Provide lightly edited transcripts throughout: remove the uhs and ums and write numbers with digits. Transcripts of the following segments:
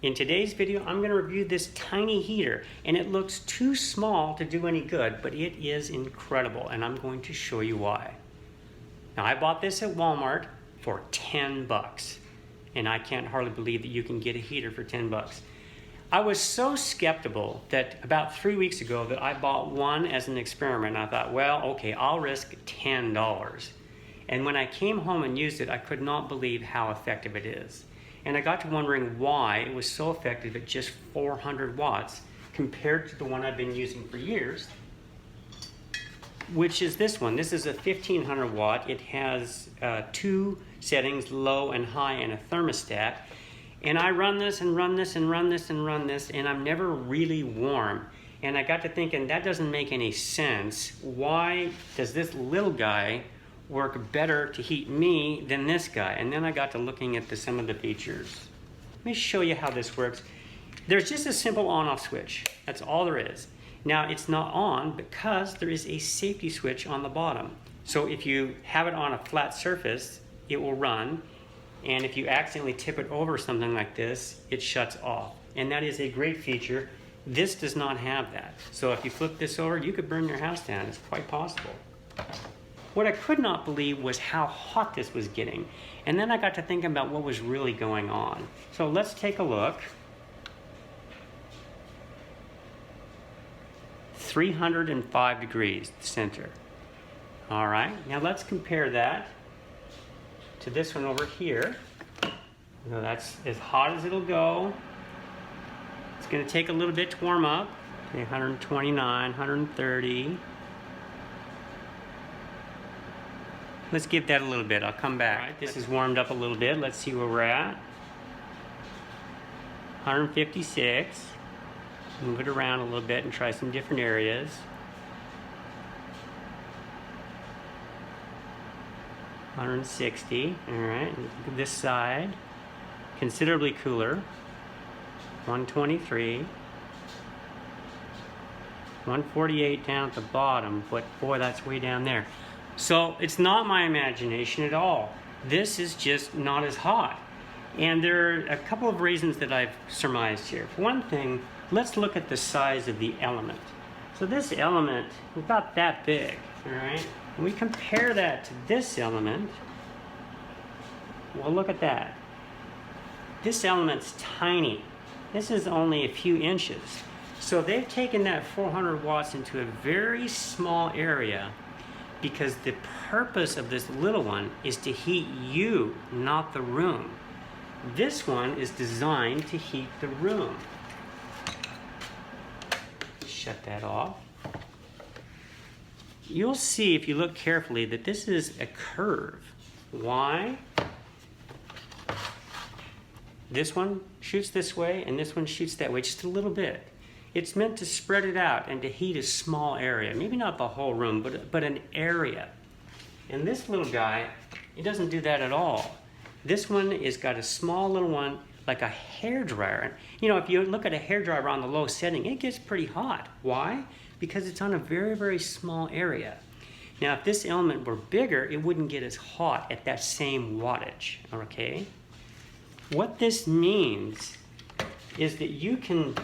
In today's video, I'm going to review this tiny heater, and it looks too small to do any good, but it is incredible, and I'm going to show you why. Now, I bought this at Walmart for 10 bucks, and I can't hardly believe that you can get a heater for 10 bucks. I was so skeptical that about 3 weeks ago that I bought one as an experiment. I thought, well, okay, I'll risk $10. And when I came home and used it, I could not believe how effective it is. And I got to wondering why it was so effective at just 400 watts compared to the one I've been using for years, which is this one. This is a 1500 watt. It has two settings, low and high, and a thermostat. And I run this and run this and run this and run this, and I'm never really warm. And I got to thinking, that doesn't make any sense. Why does this little guy work better to heat me than this guy? And then I got to looking at some of the features. Let me show you how this works. There's just a simple on-off switch. That's all there is. Now, it's not on because there is a safety switch on the bottom. So if you have it on a flat surface, it will run. And if you accidentally tip it over something like this, it shuts off. And that is a great feature. This does not have that. So if you flip this over, you could burn your house down. It's quite possible. What I could not believe was how hot this was getting. And then I got to thinking about what was really going on. So let's take a look. 305 degrees, the center. All right, now let's compare that to this one over here. Now that's as hot as it'll go. It's gonna take a little bit to warm up. Okay, 129, 130. Let's give that a little bit. I'll come back. Right, this is warmed up a little bit. Let's see where we're at. 156. Move it around a little bit and try some different areas. 160. All right. Look at this side. Considerably cooler. 123. 148 down at the bottom, but boy, that's way down there. So it's not my imagination at all. This is just not as hot. And there are a couple of reasons that I've surmised here. For one thing, let's look at the size of the element. So this element is about that big, all right? When we compare that to this element, well, look at that. This element's tiny. This is only a few inches. So they've taken that 400 watts into a very small area because the purpose of this little one is to heat you, not the room. This one is designed to heat the room. Shut that off. You'll see if you look carefully that this is a curve. Why? This one shoots this way and this one shoots that way, just a little bit. It's meant to spread it out and to heat a small area. Maybe not the whole room, but an area. And this little guy, it doesn't do that at all. This one is got a small little one, like a hairdryer. You know, if you look at a hairdryer on the low setting, it gets pretty hot. Why? Because it's on a very, very small area. Now, if this element were bigger, it wouldn't get as hot at that same wattage, okay? What this means is that you can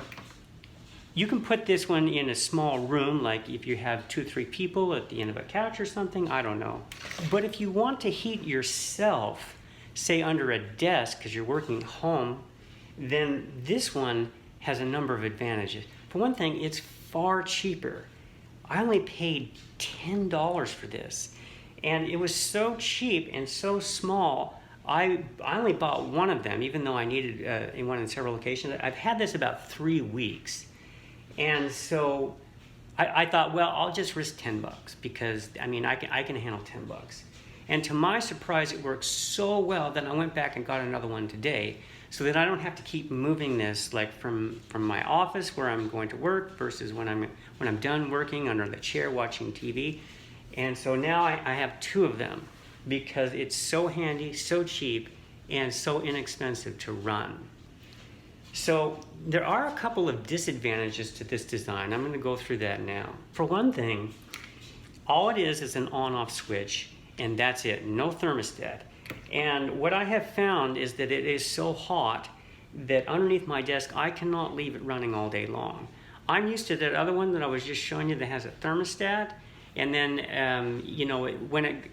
put this one in a small room, like if you have 2 or 3 people at the end of a couch or something, I don't know. But if you want to heat yourself, say under a desk because you're working at home, then this one has a number of advantages. For one thing, it's far cheaper. I only paid $10 for this. And it was so cheap and so small, I only bought one of them, even though I needed one in several locations. I've had this about 3 weeks. And so I thought, well, I'll just risk 10 bucks because, I mean, I can handle 10 bucks. And to my surprise, it works so well that I went back and got another one today so that I don't have to keep moving this like from my office where I'm going to work versus when I'm done working under the chair watching TV. And so now I have 2 of them because it's so handy, so cheap, and so inexpensive to run. So there are a couple of disadvantages to this design. I'm going to go through that now. For one thing, all it is an on-off switch, and that's it, no thermostat. And what I have found is that it is so hot that underneath my desk, I cannot leave it running all day long. I'm used to that other one that I was just showing you that has a thermostat, and then, when it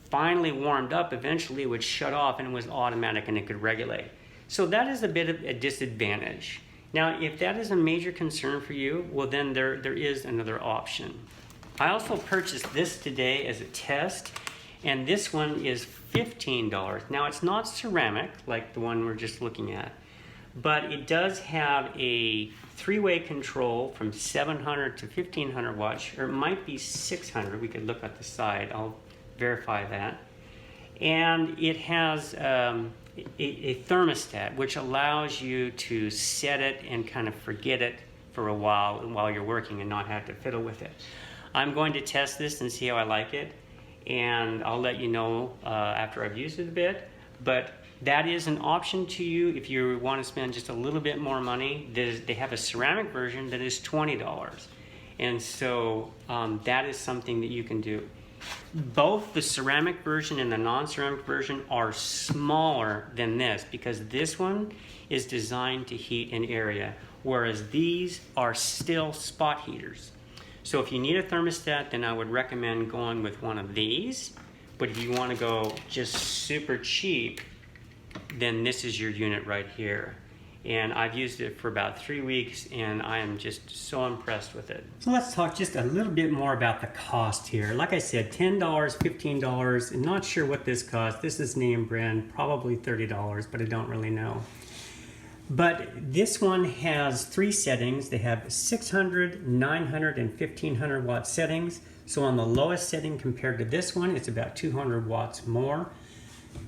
finally warmed up, eventually it would shut off and it was automatic and it could regulate. So that is a bit of a disadvantage. Now, if that is a major concern for you, well then there is another option. I also purchased this today as a test, and this one is $15. Now, it's not ceramic like the one we're just looking at, but it does have a three-way control from 700 to 1500 watts, or it might be 600. We could look at the side. I'll verify that. And it has a thermostat, which allows you to set it and kind of forget it for a while you're working and not have to fiddle with it. I'm going to test this and see how I like it, and I'll let you know after I've used it a bit. But that is an option to you if you want to spend just a little bit more money. They have a ceramic version that is $20, and so that is something that you can do. Both the ceramic version and the non-ceramic version are smaller than this, because this one is designed to heat an area, whereas these are still spot heaters. So if you need a thermostat, then I would recommend going with one of these. But if you want to go just super cheap, then this is your unit right here. And I've used it for about 3 weeks, and I am just so impressed with it. So let's talk just a little bit more about the cost here. Like I said, $10, $15, I'm not sure what this costs. This is name brand, probably $30, but I don't really know. But this one has 3 settings. They have 600, 900, and 1500 watt settings. So on the lowest setting compared to this one, it's about 200 watts more.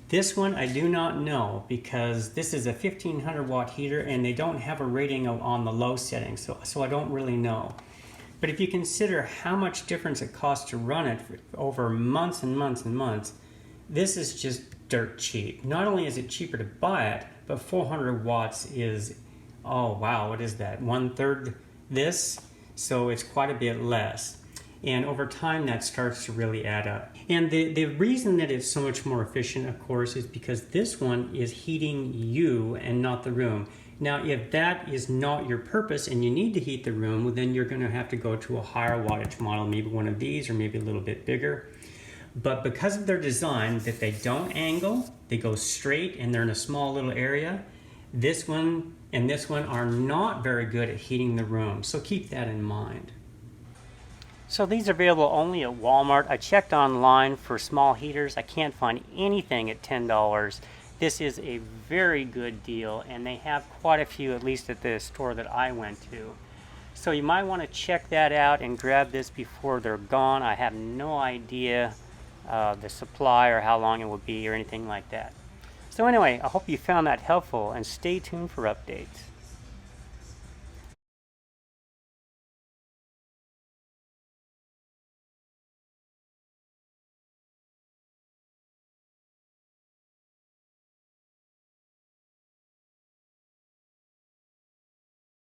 This one I do not know, because this is a 1500 watt heater and they don't have a rating on the low setting, so I don't really know. But if you consider how much difference it costs to run it over months and months and months, this is just dirt cheap. Not only is it cheaper to buy it, but 400 watts is, oh wow, what is that? 1/3 this? So it's quite a bit less. And over time, that starts to really add up. And the reason that it's so much more efficient, of course, is because this one is heating you and not the room. Now, if that is not your purpose and you need to heat the room, well, then you're going to have to go to a higher wattage model, maybe one of these or maybe a little bit bigger. But because of their design, that they don't angle, they go straight and they're in a small little area, this one and this one are not very good at heating the room. So keep that in mind. So these are available only at Walmart. I checked online for small heaters. I can't find anything at $10. This is a very good deal, and they have quite a few, at least at the store that I went to. So you might want to check that out and grab this before they're gone. I have no idea the supply or how long it will be or anything like that. So anyway, I hope you found that helpful, and stay tuned for updates.